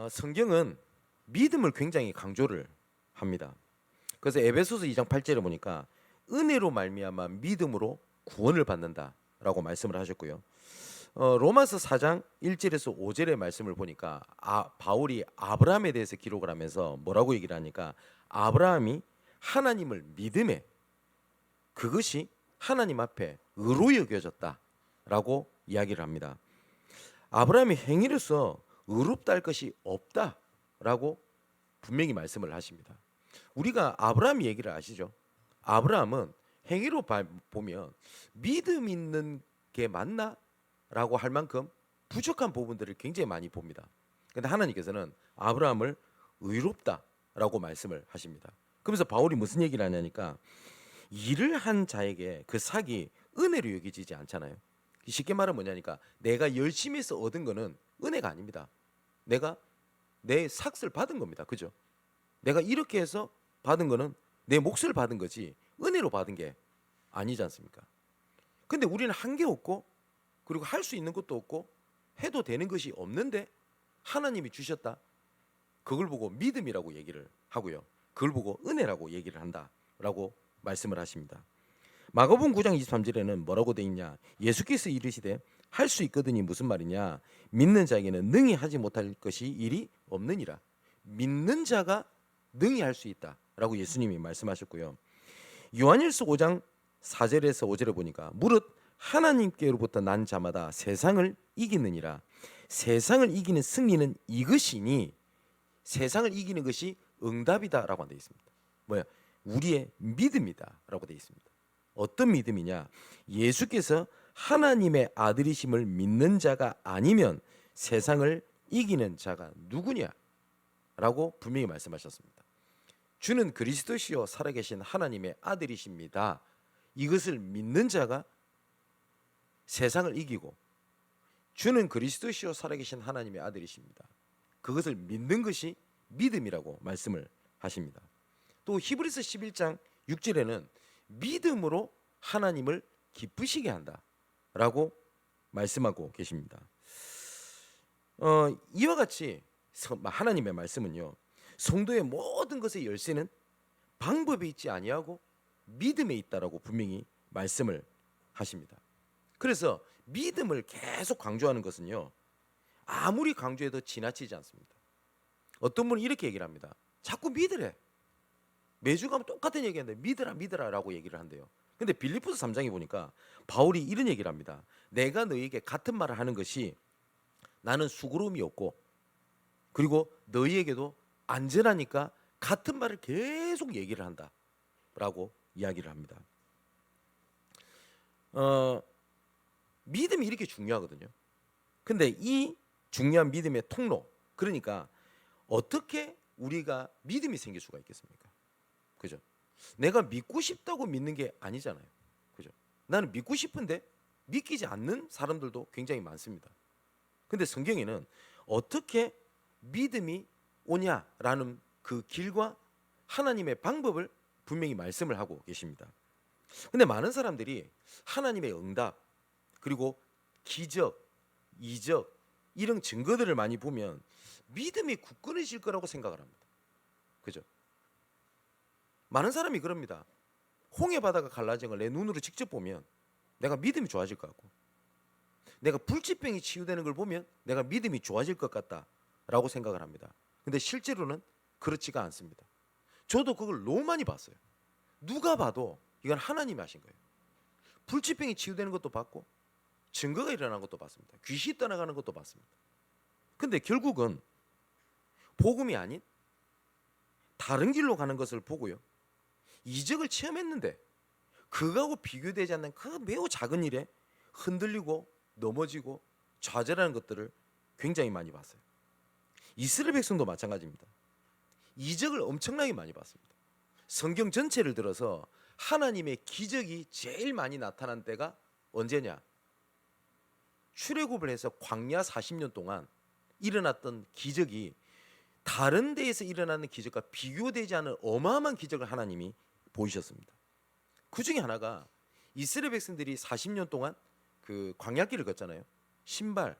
성경은 믿음을 굉장히 강조를 합니다. 그래서 에베소서 2장 8절에 보니까 은혜로 말미암아 믿음으로 구원을 받는다라고 말씀을 하셨고요. 로마서 4장 1절에서 5절의 말씀을 보니까 바울이 아브라함에 대해서 기록을 하면서 뭐라고 얘기를 하니까 아브라함이 하나님을 믿음에 그것이 하나님 앞에 의로 여겨졌다라고 이야기를 합니다. 아브라함이 행위로서 의롭다 할 것이 없다라고 분명히 말씀을 하십니다. 우리가 아브라함 얘기를 아시죠? 아브라함은 행위로 보면 믿음 있는 게 맞나? 라고 할 만큼 부족한 부분들을 굉장히 많이 봅니다. 그런데 하나님께서는 아브라함을 의롭다라고 말씀을 하십니다. 그러면서 바울이 무슨 얘기를 하냐니까 일을 한 자에게 그 삭이 은혜로 여겨지지 않잖아요. 쉽게 말하면 뭐냐니까 내가 열심히 해서 얻은 거는 은혜가 아닙니다. 내가 내 삭을 받은 겁니다. 그죠? 내가 이렇게 해서 받은 거는 내 몫을 받은 거지 은혜로 받은 게 아니지 않습니까? 근데 우리는 한 게 없고 그리고 할 수 있는 것도 없고 해도 되는 것이 없는데 하나님이 주셨다. 그걸 보고 믿음이라고 얘기를 하고요. 그걸 보고 은혜라고 얘기를 한다라고 말씀을 하십니다. 마가복음 9장 23절에는 뭐라고 돼 있냐? 예수께서 이르시되 할 수 있거든이 무슨 말이냐? 믿는 자에게는 능히 하지 못할 것이 일이 없느니라. 믿는 자가 능히 할 수 있다라고 예수님이 말씀하셨고요. 요한일서 5장 4절에서 5절에 보니까 무릇 하나님께로부터 난 자마다 세상을 이기느니라. 세상을 이기는 승리는 이것이니 세상을 이기는 것이 응답이다라고 되어 있습니다. 뭐야? 우리의 믿음이다라고 되어 있습니다. 어떤 믿음이냐? 예수께서 하나님의 아들이심을 믿는 자가 아니면 세상을 이기는 자가 누구냐? 라고 분명히 말씀하셨습니다. 주는 그리스도시요 살아계신 하나님의 아들이십니다. 이것을 믿는 자가 세상을 이기고 주는 그리스도시요 살아계신 하나님의 아들이십니다. 그것을 믿는 것이 믿음이라고 말씀을 하십니다. 또 히브리서 11장 6절에는 믿음으로 하나님을 기쁘시게 한다라고 말씀하고 계십니다. 이와 같이 하나님의 말씀은요, 성도의 모든 것의 열쇠는 방법에 있지 아니하고 믿음에 있다라고 분명히 말씀을 하십니다. 그래서 믿음을 계속 강조하는 것은요, 아무리 강조해도 지나치지 않습니다. 어떤 분은 이렇게 얘기를 합니다. 자꾸 믿으래. 매주 가면 똑같은 얘기하는데 믿으라 라고 얘기를 한대요. 근데 빌립보서 3장에 보니까 바울이 이런 얘기를 합니다. 내가 너희에게 같은 말을 하는 것이 나는 수고로움이 없고 그리고 너희에게도 안전하니까 같은 말을 계속 얘기를 한다 라고 이야기를 합니다. 믿음이 이렇게 중요하거든요. 근데 이 중요한 믿음의 통로, 그러니까 어떻게 우리가 믿음이 생길 수가 있겠습니까? 그죠? 내가 믿고 싶다고 믿는 게 아니잖아요. 그죠? 나는 믿고 싶은데 믿기지 않는 사람들도 굉장히 많습니다. 근데 성경에는 어떻게 믿음이 오냐라는 그 길과 하나님의 방법을 분명히 말씀을 하고 계십니다. 근데 많은 사람들이 하나님의 응답 그리고 기적, 이적 이런 증거들을 많이 보면 믿음이 굳건해질 거라고 생각을 합니다. 그죠? 많은 사람이 그럽니다. 홍해 바다가 갈라진 걸 내 눈으로 직접 보면 내가 믿음이 좋아질 것 같고, 내가 불치병이 치유되는 걸 보면 내가 믿음이 좋아질 것 같다라고 생각을 합니다. 근데 실제로는 그렇지가 않습니다. 저도 그걸 너무 많이 봤어요. 누가 봐도 이건 하나님이 하신 거예요. 불치병이 치유되는 것도 봤고 증거가 일어나는 것도 봤습니다. 귀신이 떠나가는 것도 봤습니다. 근데 결국은 복음이 아닌 다른 길로 가는 것을 보고요, 이적을 체험했는데 그거하고 비교되지 않는 그 매우 작은 일에 흔들리고 넘어지고 좌절하는 것들을 굉장히 많이 봤어요. 이스라엘 백성도 마찬가지입니다. 이적을 엄청나게 많이 봤습니다. 성경 전체를 들어서 하나님의 기적이 제일 많이 나타난 때가 언제냐? 출애굽을 해서 광야 40년 동안 일어났던 기적이 다른 데에서 일어나는 기적과 비교되지 않은 어마어마한 기적을 하나님이 보이셨습니다. 그 중에 하나가 이스라엘 백성들이 40년 동안 그 광야길을 걷잖아요. 신발,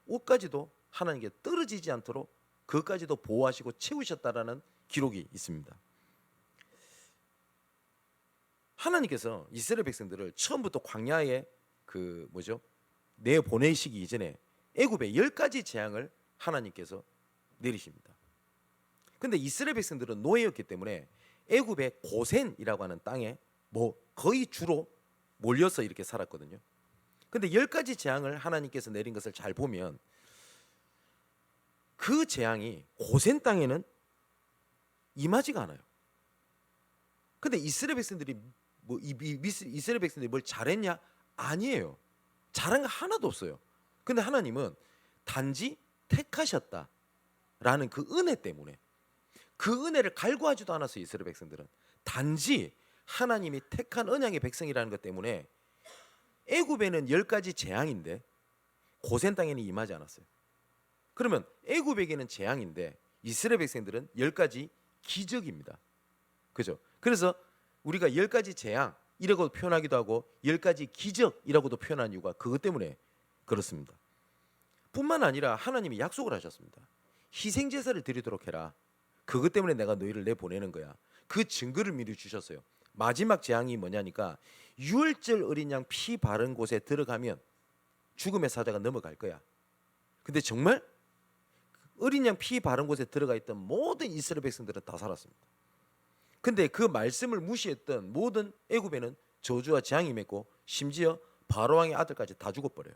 옷까지도 하나님께 떨어지지 않도록 그것까지도 보호하시고 채우셨다라는 기록이 있습니다. 하나님께서 이스라엘 백성들을 처음부터 광야에 내 보내시기 이전에 애굽에 10가지 재앙을 하나님께서 내리십니다. 근데 이스라엘 백성들은 노예였기 때문에 애굽의 고센이라고 하는 땅에 거의 주로 몰려서 이렇게 살았거든요. 근데 10가지 재앙을 하나님께서 내린 것을 잘 보면 그 재앙이 고센 땅에는 임하지가 않아요. 근데 이스라엘 백성들이 뭘 잘했냐? 아니에요. 잘한 거 하나도 없어요. 근데 하나님은 단지 택하셨다라는 그 은혜 때문에, 그 은혜를 갈구하지도 않았어요. 이스라엘 백성들은 단지 하나님이 택한 언약의 백성이라는 것 때문에 애굽에는 10가지 재앙인데 고센 땅에는 임하지 않았어요. 그러면 애굽에게는 재앙인데 이스라엘 백성들은 10가지 기적입니다. 그죠? 그래서 우리가 10가지 재앙 이라고 표현하기도 하고 10가지 기적이라고도 표현한 이유가 그것 때문에 그렇습니다. 뿐만 아니라 하나님이 약속을 하셨습니다. 희생 제사를 드리도록 해라. 그것 때문에 내가 너희를 내보내는 거야. 그 증거를 미리 주셨어요. 마지막 재앙이 뭐냐니까 유월절 어린 양 피 바른 곳에 들어가면 죽음의 사자가 넘어갈 거야. 근데 정말 어린 양 피 바른 곳에 들어가 있던 모든 이스라엘 백성들은 다 살았습니다. 근데 그 말씀을 무시했던 모든 애굽에는 저주와 재앙이 맺고 심지어 바로 왕의 아들까지 다 죽어버려요.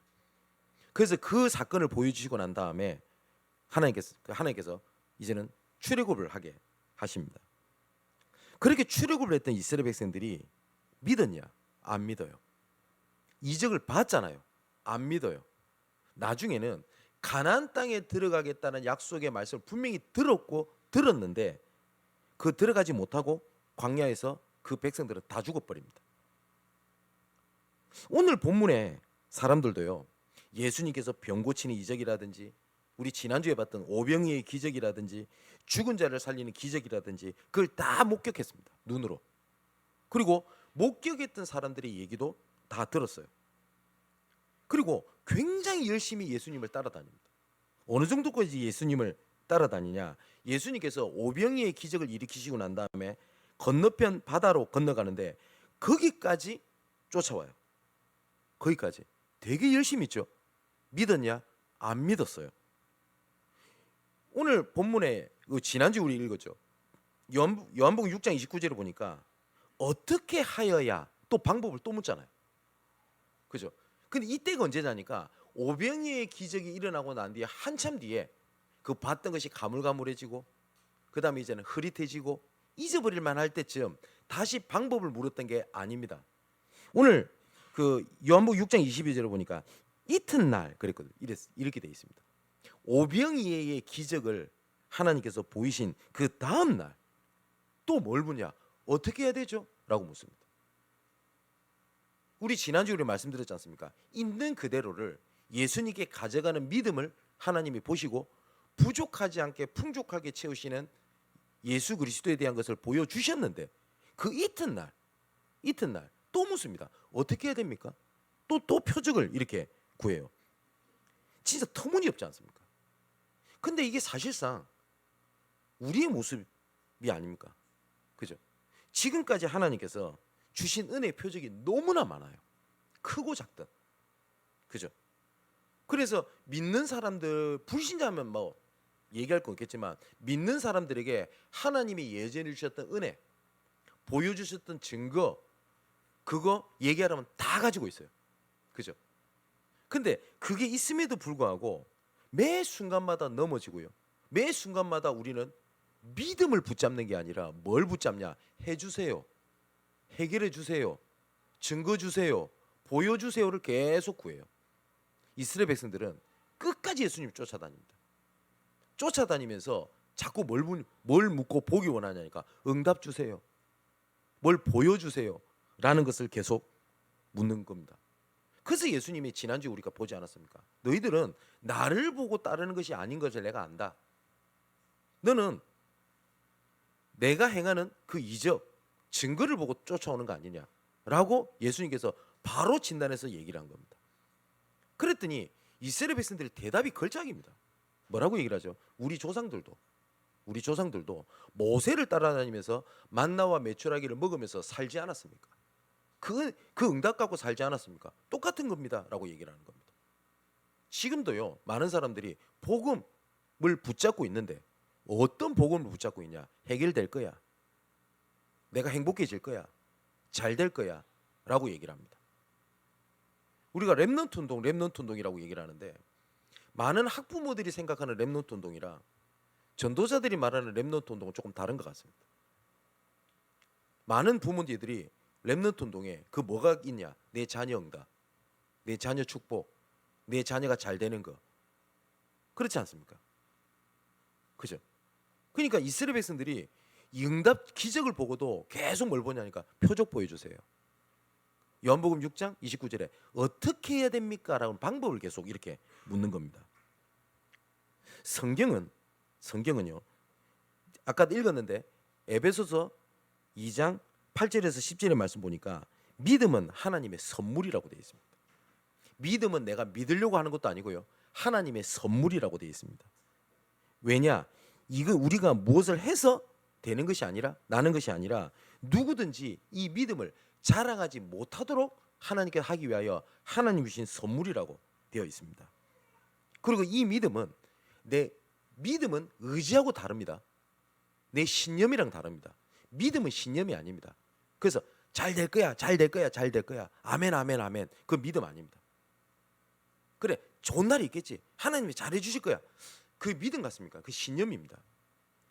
그래서 그 사건을 보여주시고 난 다음에 하나님께서 이제는 출애굽을 하게 하십니다. 그렇게 출애굽을 했던 이스라엘 백성들이 믿었냐? 안 믿어요. 이적을 봤잖아요. 안 믿어요. 나중에는 가나안 땅에 들어가겠다는 약속의 말씀을 분명히 들었는데 그 들어가지 못하고 광야에서 그 백성들은 다 죽어버립니다. 오늘 본문에 사람들도요, 예수님께서 병 고치는 이적이라든지 우리 지난주에 봤던 오병이의 기적이라든지 죽은 자를 살리는 기적이라든지 그걸 다 목격했습니다. 눈으로. 그리고 목격했던 사람들의 얘기도 다 들었어요. 그리고 굉장히 열심히 예수님을 따라다닙니다. 어느 정도까지 예수님을 따라다니냐? 예수님께서 오병이의 기적을 일으키시고 난 다음에 건너편 바다로 건너가는데 거기까지 쫓아와요. 거기까지 되게 열심히 있죠. 믿었냐? 안 믿었어요. 오늘 본문에 지난주 우리 읽었죠. 요한복음 6장 29절을 보니까 어떻게 하여야 또 방법을 또 묻잖아요. 그죠? 근데 이때가 언제냐니까 오병이의 기적이 일어나고 난 뒤에 한참 뒤에 그 봤던 것이 가물가물해지고 그 다음에 이제는 흐릿해지고 잊어버릴 만할 때쯤 다시 방법을 물었던 게 아닙니다. 오늘 그 요한복음 6장 22절을 보니까 이튿날 그랬거든요. 이렇게 돼 있습니다. 오병이의 기적을 하나님께서 보이신 그 다음 날 또 뭘 묻냐? 어떻게 해야 되죠? 라고 묻습니다. 우리 지난주에 말씀드렸지 않습니까? 있는 그대로를 예수님께 가져가는 믿음을 하나님이 보시고 부족하지 않게 풍족하게 채우시는 예수 그리스도에 대한 것을 보여주셨는데 그 이튿날 또 묻습니다. 어떻게 해야 됩니까? 또 표적을 이렇게 구해요. 진짜 터무니없지 않습니까? 근데 이게 사실상 우리의 모습이 아닙니까? 그죠? 지금까지 하나님께서 주신 은혜의 표적이 너무나 많아요. 크고 작든. 그죠? 그래서 믿는 사람들, 불신자면 뭐 얘기할 건 없겠지만 믿는 사람들에게 하나님이 예전에 주셨던 은혜, 보여주셨던 증거, 그거 얘기하려면 다 가지고 있어요. 그죠? 근데 그게 있음에도 불구하고 매 순간마다 넘어지고요. 매 순간마다 우리는 믿음을 붙잡는 게 아니라 뭘 붙잡냐? 해주세요. 해결해 주세요. 증거 주세요. 보여주세요를 계속 구해요. 이스라엘 백성들은 끝까지 예수님을 쫓아다닙니다. 쫓아다니면서 자꾸 뭘 묻고 보기 원하냐니까 응답 주세요. 뭘 보여주세요. 라는 것을 계속 묻는 겁니다. 그래서 예수님이 지난주에 우리가 보지 않았습니까? 너희들은 나를 보고 따르는 것이 아닌 것을 내가 안다. 너는 내가 행하는 그 이적 증거를 보고 쫓아오는 거 아니냐라고 예수님께서 바로 진단해서 얘기를 한 겁니다. 그랬더니 이스라엘 백성들의 대답이 걸작입니다. 뭐라고 얘기를 하죠? 우리 조상들도 모세를 따라다니면서 만나와 메추라기를 먹으면서 살지 않았습니까? 그 응답 갖고 살지 않았습니까? 똑같은 겁니다라고 얘기를 하는 겁니다. 지금도요, 많은 사람들이 복음을 붙잡고 있는데 어떤 복음을 붙잡고 있냐? 해결될 거야, 내가 행복해질 거야, 잘 될 거야 라고 얘기를 합니다. 우리가 렘넌트 운동이라고 얘기를 하는데, 많은 학부모들이 생각하는 렘넌트 운동이랑 전도자들이 말하는 렘넌트 운동은 조금 다른 것 같습니다. 많은 부모님들이 렘넌트 운동에 그 뭐가 있냐? 내 자녀 응답, 내 자녀 축복, 내 자녀가 잘 되는 거. 그렇지 않습니까? 그죠? 그러니까 이스라엘 백성들이 이 응답 기적을 보고도 계속 뭘 보냐니까 표적 보여주세요. 요한복음 6장 29절에 어떻게 해야 됩니까? 라는 방법을 계속 이렇게 묻는 겁니다. 성경은요, 아까 읽었는데 에베소서 2장 8절에서 10절의 말씀 보니까 믿음은 하나님의 선물이라고 되어 있습니다. 믿음은 내가 믿으려고 하는 것도 아니고요, 하나님의 선물이라고 되어 있습니다. 왜냐? 이거 우리가 무엇을 해서 되는 것이 아니라, 나는 것이 아니라, 누구든지 이 믿음을 자랑하지 못하도록 하나님께 하기 위하여 하나님 주신 선물이라고 되어 있습니다. 그리고 이 믿음은 의지하고 다릅니다. 내 신념이랑 다릅니다. 믿음은 신념이 아닙니다. 그래서 잘 될 거야, 잘 될 거야, 잘 될 거야, 아멘, 아멘, 아멘, 그 믿음 아닙니다. 그래, 좋은 날이 있겠지, 하나님이 잘해 주실 거야, 그 믿음 같습니까? 그 신념입니다.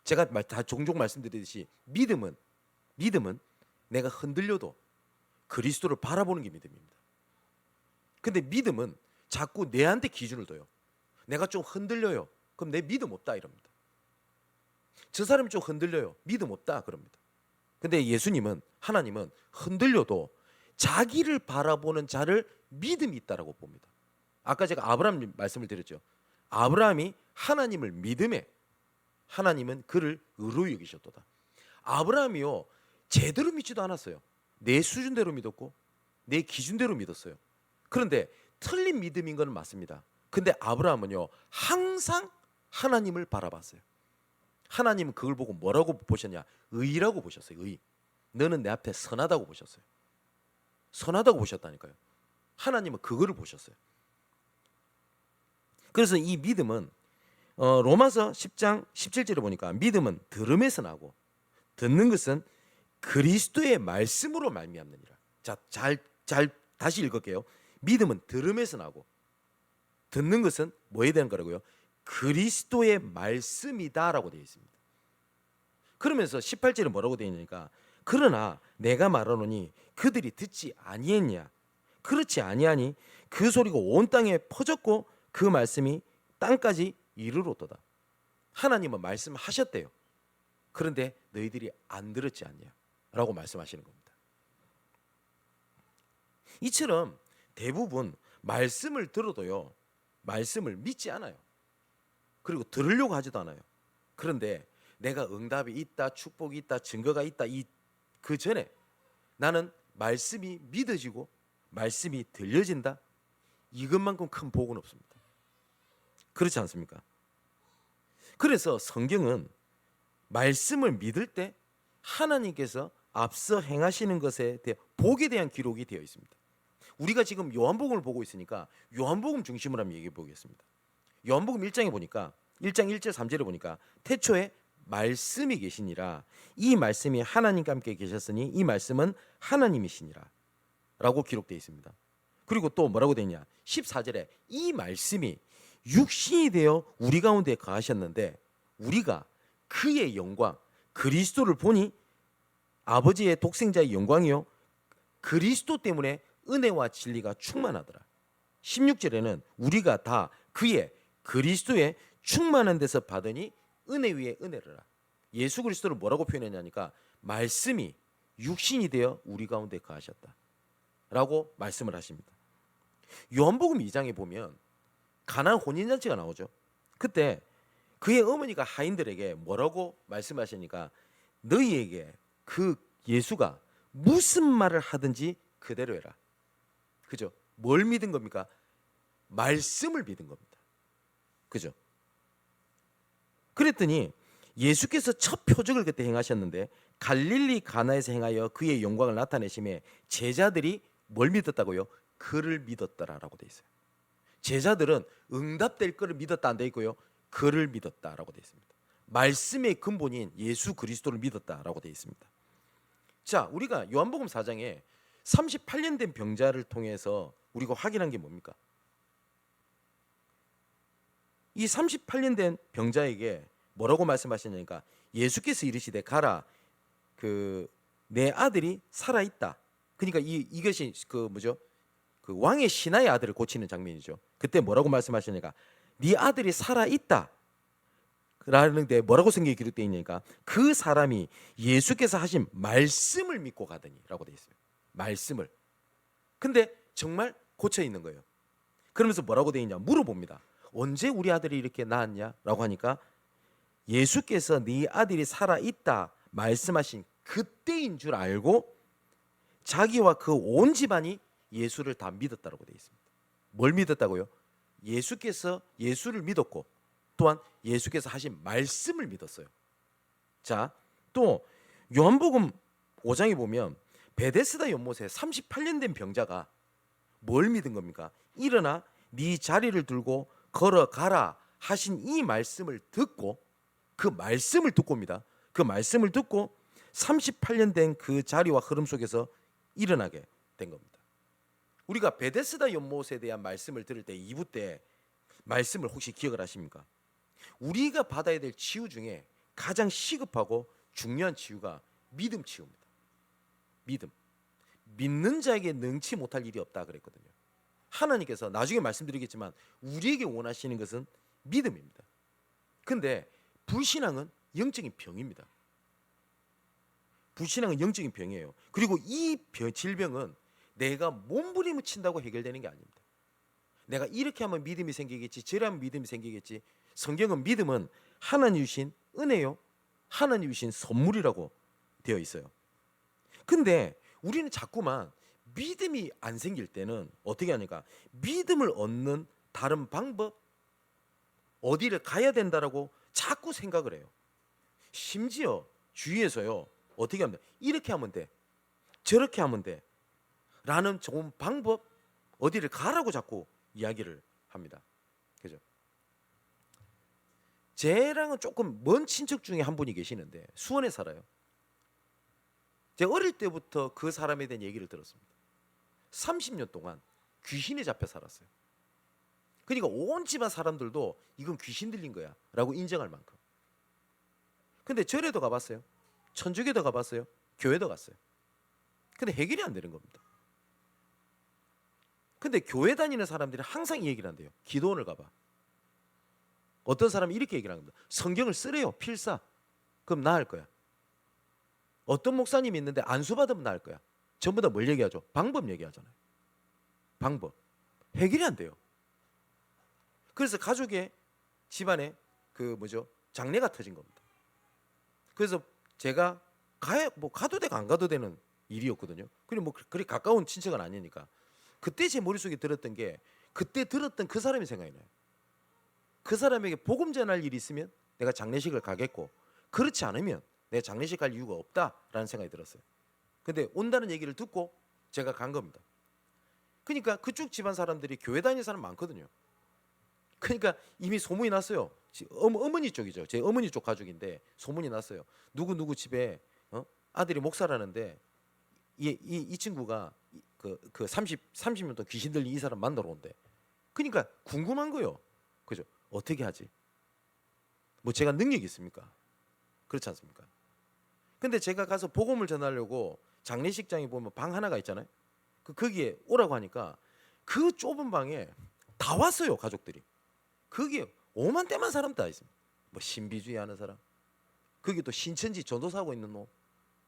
제가 다 종종 말씀드리듯이 믿음은 내가 흔들려도 그리스도를 바라보는 게 믿음입니다. 근데 믿음은 자꾸 내한테 기준을 둬요. 내가 좀 흔들려요, 그럼 내 믿음 없다 이럽니다. 저 사람이 좀 흔들려요, 믿음 없다 그럽니다. 근데 하나님은 흔들려도 자기를 바라보는 자를 믿음이 있다라고 봅니다. 아까 제가 아브라함 말씀을 드렸죠. 아브라함이 하나님을 믿음에 하나님은 그를 의로이 여기셨도다. 아브라함이요, 제대로 믿지도 않았어요. 내 수준대로 믿었고 내 기준대로 믿었어요. 그런데 틀린 믿음인 건 맞습니다. 근데 아브라함은요, 항상 하나님을 바라봤어요. 하나님은 그걸 보고 뭐라고 보셨냐? 의라고 보셨어요. 의. 너는 내 앞에 선하다고 보셨어요. 선하다고 보셨다니까요. 하나님은 그거를 보셨어요. 그래서 이 믿음은 로마서 10장 17절에 보니까 믿음은 들음에서 나고 듣는 것은 그리스도의 말씀으로 말미암느니라. 자, 잘 다시 읽을게요. 믿음은 들음에서 나고 듣는 것은 뭐에 대한 거라고요? 그리스도의 말씀이다라고 되어 있습니다. 그러면서 18절에 뭐라고 되어 있냐니까, 그러나 내가 말하노니 그들이 듣지 아니했냐? 그렇지 아니하니 그 소리가 온 땅에 퍼졌고 그 말씀이 땅까지 이르렀도다. 하나님은 말씀하셨대요. 그런데 너희들이 안 들었지 않냐? 라고 말씀하시는 겁니다. 이처럼 대부분 말씀을 들어도요, 말씀을 믿지 않아요. 그리고 들으려고 하지도 않아요. 그런데 내가 응답이 있다, 축복이 있다, 증거가 있다, 그 전에 나는 말씀이 믿어지고 말씀이 들려진다, 이것만큼 큰 복은 없습니다. 그렇지 않습니까? 그래서 성경은 말씀을 믿을 때 하나님께서 앞서 행하시는 것에 대해 복에 대한 기록이 되어 있습니다. 우리가 지금 요한복음을 보고 있으니까 요한복음 중심으로 한번 얘기해 보겠습니다. 요한복음 1장에 보니까 1장 1절 3절에 보니까 태초에 말씀이 계시니라, 이 말씀이 하나님과 함께 계셨으니 이 말씀은 하나님이시니라 라고 기록되어 있습니다. 그리고 또 뭐라고 되어 있냐, 14절에 이 말씀이 육신이 되어 우리 가운데 거하셨는데 우리가 그의 영광, 그리스도를 보니 아버지의 독생자의 영광이요 그리스도 때문에 은혜와 진리가 충만하더라. 16절에는 우리가 다 그의 그리스도의 충만한 데서 받으니 은혜 위에 은혜라. 예수 그리스도를 뭐라고 표현했냐니까 말씀이 육신이 되어 우리 가운데 거하셨다 라고 말씀을 하십니다. 요한복음 2장에 보면 가나안 혼인잔치가 나오죠. 그때 그의 어머니가 하인들에게 뭐라고 말씀하시니까 너희에게 그 예수가 무슨 말을 하든지 그대로 해라. 그죠? 뭘 믿은 겁니까? 말씀을 믿은 겁니다. 그죠? 그랬더니 예수께서 첫 표적을 그때 행하셨는데 갈릴리 가나에서 행하여 그의 영광을 나타내심에 제자들이 뭘 믿었다고요? 그를 믿었더라라고 돼 있어요. 제자들은 응답될 거를 믿었다 안 돼 있고요. 그를 믿었다라고 돼 있습니다. 말씀의 근본인 예수 그리스도를 믿었다라고 돼 있습니다. 자, 우리가 요한복음 4장에 38년 된 병자를 통해서 우리가 확인한 게 뭡니까? 이 38년 된 병자에게 뭐라고 말씀하셨냐니까 예수께서 이르시되 가라 내 아들이 살아 있다. 그러니까 이것이 그 왕의 신하의 아들을 고치는 장면이죠. 그때 뭐라고 말씀하셨냐니까 네 아들이 살아 있다. 라는데 뭐라고 성경에 기록되어 있냐니까 그 사람이 예수께서 하신 말씀을 믿고 가더니라고 되어 있어요. 말씀을. 근데 정말 고쳐 있는 거예요. 그러면서 뭐라고 되어 있냐 물어봅니다. 언제 우리 아들이 이렇게 나았냐라고 하니까 예수께서 네 아들이 살아 있다 말씀하신 그때인 줄 알고 자기와 그 온 집안이 예수를 다 믿었다라고 되어 있습니다. 뭘 믿었다고요? 예수께서 예수를 믿었고 또한 예수께서 하신 말씀을 믿었어요. 자, 또 요한복음 5장에 보면 베데스다 연못에 38년 된 병자가 뭘 믿은 겁니까? 일어나 네 자리를 들고 걸어가라 하신 이 말씀을 듣고 그 말씀을 듣고입니다. 그 말씀을 듣고 38년 된 그 자리와 흐름 속에서 일어나게 된 겁니다. 우리가 베데스다 연못에 대한 말씀을 들을 때 2부 때 말씀을 혹시 기억을 하십니까? 우리가 받아야 될 치유 중에 가장 시급하고 중요한 치유가 믿음 치유입니다. 믿음. 믿는 자에게 능치 못할 일이 없다 그랬거든요. 하나님께서 나중에 말씀드리겠지만 우리에게 원하시는 것은 믿음입니다. 근데 불신앙은 영적인 병입니다. 불신앙은 영적인 병이에요. 그리고 이 질병은 내가 몸부림을 친다고 해결되는 게 아닙니다. 내가 이렇게 하면 믿음이 생기겠지, 저렇게 하면 믿음이 생기겠지. 성경은 믿음은 하나님 주신 은혜요, 하나님 주신 선물이라고 되어 있어요. 근데 우리는 자꾸만 믿음이 안 생길 때는 어떻게 하니까 믿음을 얻는 다른 방법, 어디를 가야 된다라고 자꾸 생각을 해요. 심지어 주위에서요 어떻게 하면 돼? 이렇게 하면 돼, 저렇게 하면 돼 라는 좋은 방법, 어디를 가라고 자꾸 이야기를 합니다. 그죠? 쟤랑은 조금 먼 친척 중에 한 분이 계시는데 수원에 살아요. 제가 어릴 때부터 그 사람에 대한 얘기를 들었습니다. 30년 동안 귀신에 잡혀 살았어요. 그러니까 온 집안 사람들도 이건 귀신 들린 거야 라고 인정할 만큼. 근데 절에도 가봤어요. 천주교도 가봤어요. 교회도 갔어요. 근데 해결이 안 되는 겁니다. 근데 교회 다니는 사람들이 항상 이 얘기를 한대요. 기도원을 가봐. 어떤 사람이 이렇게 얘기를 합니다. 성경을 쓰래요. 필사. 그럼 나을 거야. 어떤 목사님이 있는데 안수 받으면 나을 거야. 전부 다 뭘 얘기하죠? 방법 얘기하잖아요. 방법. 해결이 안 돼요. 그래서 가족의 집안에 장례가 터진 겁니다. 그래서 제가 가도 되고 안 가도 되는 일이었거든요. 그리고 그리 가까운 친척은 아니니까. 그때 제 머릿속에 들었던 게 그때 들었던 그 사람이 생각이 나요. 그 사람에게 복음 전할 일이 있으면 내가 장례식을 가겠고, 그렇지 않으면 내가 장례식 갈 이유가 없다라는 생각이 들었어요. 근데 온다는 얘기를 듣고 제가 간 겁니다. 그러니까 그쪽 집안 사람들이 교회 다니는 사람 많거든요. 그러니까 이미 소문이 났어요. 어머니 쪽이죠. 제 어머니 쪽 가족인데 소문이 났어요. 누구 집에 아들이 목사라는데 이 친구가 그 30년 동안 귀신 들린 이 사람 만나러 온대. 그러니까 궁금한 거예요. 그죠? 어떻게 하지? 뭐 제가 능력이 있습니까? 그렇지 않습니까? 근데 제가 가서 복음을 전하려고 장례식장에 보면 방 하나가 있잖아요. 거기에 오라고 하니까 그 좁은 방에 다 왔어요, 가족들이. 거기에 오만 때만 사람 다 있습니다. 뭐 신비주의 하는 사람, 거기 또 신천지 전도사하고 있는 놈,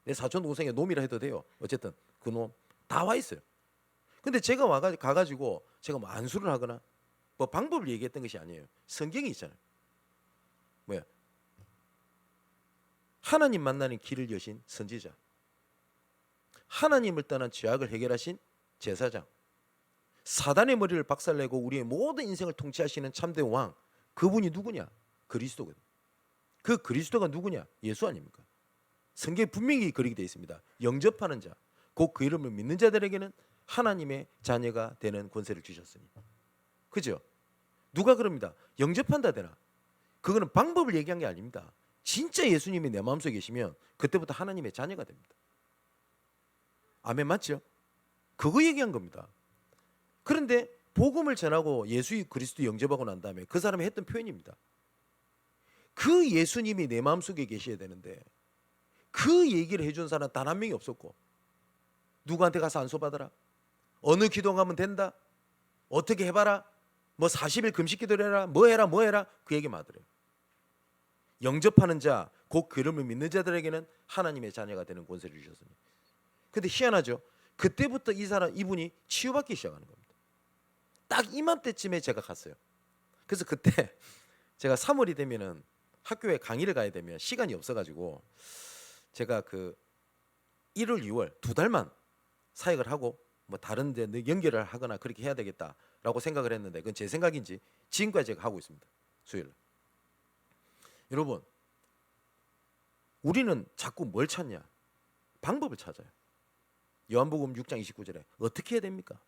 내 사촌 동생의 놈이라 해도 돼요. 어쨌든 그 놈 다 와 있어요. 근데 제가 가가지고 제가 뭐 안수를 하거나 뭐 방법을 얘기했던 것이 아니에요. 성경이 있잖아요. 뭐야? 하나님 만나는 길을 여신 선지자, 하나님을 떠난 죄악을 해결하신 제사장, 사단의 머리를 박살내고 우리의 모든 인생을 통치하시는 참된 왕, 그분이 누구냐? 그리스도거든. 그 그리스도가 누구냐? 예수 아닙니까? 성경에 분명히 그렇게 되어 있습니다. 영접하는 자, 곧 그 이름을 믿는 자들에게는 하나님의 자녀가 되는 권세를 주셨으니. 그죠? 누가 그럽니다. 영접한다 되나? 그거는 방법을 얘기한 게 아닙니다. 진짜 예수님이 내 마음속에 계시면 그때부터 하나님의 자녀가 됩니다. 아멘, 맞죠? 그거 얘기한 겁니다. 그런데 복음을 전하고 예수 그리스도 영접하고 난 다음에 그 사람이 했던 표현입니다. 그 예수님이 내 마음속에 계셔야 되는데 그 얘기를 해준 사람 단 한 명이 없었고, 누구한테 가서 안수 받아라, 어느 기도 가면 된다, 어떻게 해봐라, 뭐 40일 금식 기도를 해라, 뭐 해라 그 얘기만 하더래요. 영접하는 자, 곧 그 이름을 믿는 자들에게는 하나님의 자녀가 되는 권세를 주셨으니. 근데 희한하죠. 그때부터 이분이 치유받기 시작하는 겁니다. 딱 이맘때쯤에 제가 갔어요. 그래서 그때 제가 3월이 되면은 학교에 강의를 가야 되면 시간이 없어가지고 제가 그 1월, 2월 2달만 사역을 하고 뭐 다른 데 연결을 하거나 그렇게 해야 되겠다라고 생각을 했는데, 그건 제 생각인지 지금까지 제가 하고 있습니다. 수요일. 여러분, 우리는 자꾸 뭘 찾냐? 방법을 찾아요. 요한복음 6장 29절에 어떻게 해야 됩니까?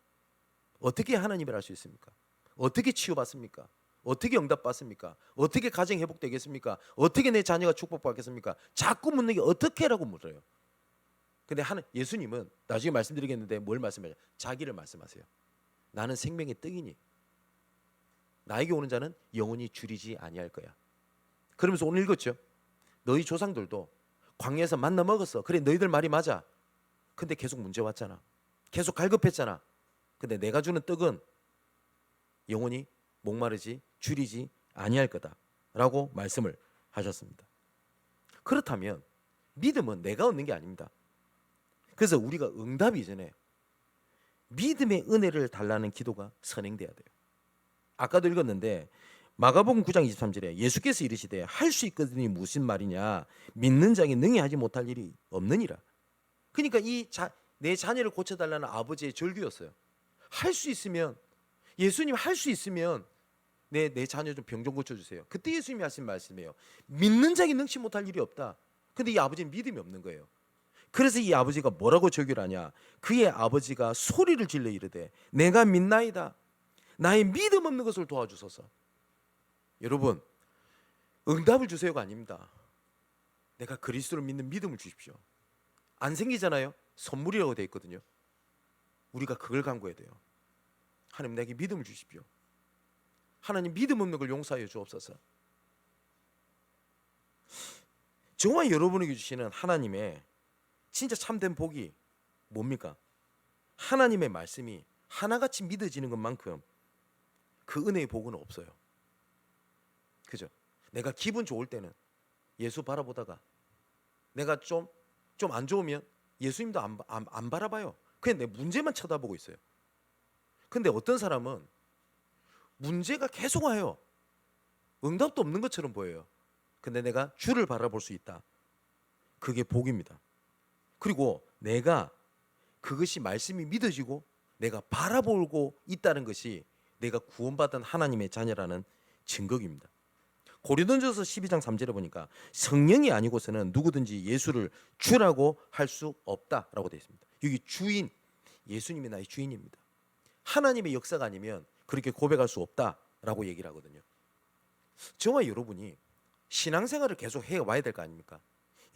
어떻게 하나님을 알 수 있습니까? 어떻게 치유받습니까? 어떻게 응답받습니까? 어떻게 가정 회복되겠습니까? 어떻게 내 자녀가 축복받겠습니까? 자꾸 묻는 게 어떻게라고 물어요. 근데 예수님은 나중에 말씀드리겠는데 뭘 말씀하냐? 자기를 말씀하세요. 나는 생명의 떡이니 나에게 오는 자는 영원히 줄이지 아니할 거야. 그러면서 오늘 읽었죠. 너희 조상들도 광야에서 만나 먹었어. 그래, 너희들 말이 맞아. 근데 계속 문제 왔잖아. 계속 갈급했잖아. 근데 내가 주는 떡은 영원히 목마르지 줄이지 아니할 거다라고 말씀을 하셨습니다. 그렇다면 믿음은 내가 얻는 게 아닙니다. 그래서 우리가 응답이 전에 믿음의 은혜를 달라는 기도가 선행돼야 돼요. 아까도 읽었는데 마가복음 9장 23절에 예수께서 이르시되 할 수 있거든이 무슨 말이냐, 믿는 자에게 능히 하지 못할 일이 없느니라. 그러니까 내 자녀를 고쳐달라는 아버지의 절규였어요. 할 수 있으면, 예수님 할 수 있으면 내 자녀 좀 병 좀 고쳐주세요. 그때 예수님이 하신 말씀이에요. 믿는 자에게 능치 못할 일이 없다. 근데 이 아버지는 믿음이 없는 거예요. 그래서 이 아버지가 뭐라고 절규를 하냐? 그의 아버지가 소리를 질러 이르되 내가 믿나이다. 나의 믿음 없는 것을 도와주소서. 여러분, 응답을 주세요가 아닙니다. 내가 그리스도를 믿는 믿음을 주십시오. 안 생기잖아요. 선물이라고 되어 있거든요. 우리가 그걸 간구해야 돼요. 하나님, 내게 믿음을 주십시오. 하나님, 믿음 없는 걸 용서하여 주옵소서. 저와 여러분에게 주시는 하나님의 진짜 참된 복이 뭡니까? 하나님의 말씀이 하나같이 믿어지는 것만큼 그 은혜의 복은 없어요. 그죠? 내가 기분 좋을 때는 예수 바라보다가 내가 좀 안 좋으면 예수님도 안 바라봐요. 그냥 내 문제만 쳐다보고 있어요. 근데 어떤 사람은 문제가 계속 와요. 응답도 없는 것처럼 보여요. 근데 내가 주를 바라볼 수 있다. 그게 복입니다. 그리고 내가 그것이 말씀이 믿어지고 내가 바라보고 있다는 것이 내가 구원받은 하나님의 자녀라는 증거입니다. 고린도전서 12장 3절에 보니까 성령이 아니고서는 누구든지 예수를 주라고 할 수 없다라고 되어 있습니다. 여기 주인, 예수님이 나의 주인입니다. 하나님의 역사가 아니면 그렇게 고백할 수 없다라고 얘기를 하거든요. 저와 여러분이 신앙생활을 계속 해와야 될 거 아닙니까?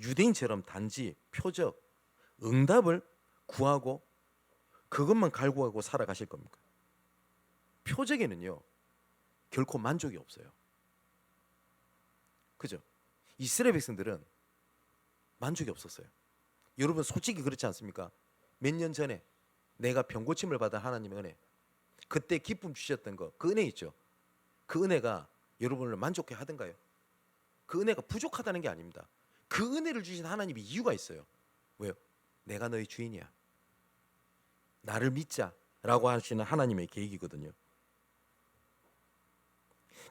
유대인처럼 단지 표적, 응답을 구하고 그것만 갈구하고 살아가실 겁니까? 표적에는요 결코 만족이 없어요. 그죠? 이스라엘 백성들은 만족이 없었어요. 여러분 솔직히 그렇지 않습니까? 몇 년 전에 내가 병고침을 받은 하나님의 은혜, 그때 기쁨 주셨던 거, 그 은혜 있죠? 그 은혜가 여러분을 만족해 하던가요? 그 은혜가 부족하다는 게 아닙니다. 그 은혜를 주신 하나님이 이유가 있어요. 왜요? 내가 너의 주인이야. 나를 믿자라고 하시는 하나님의 계획이거든요.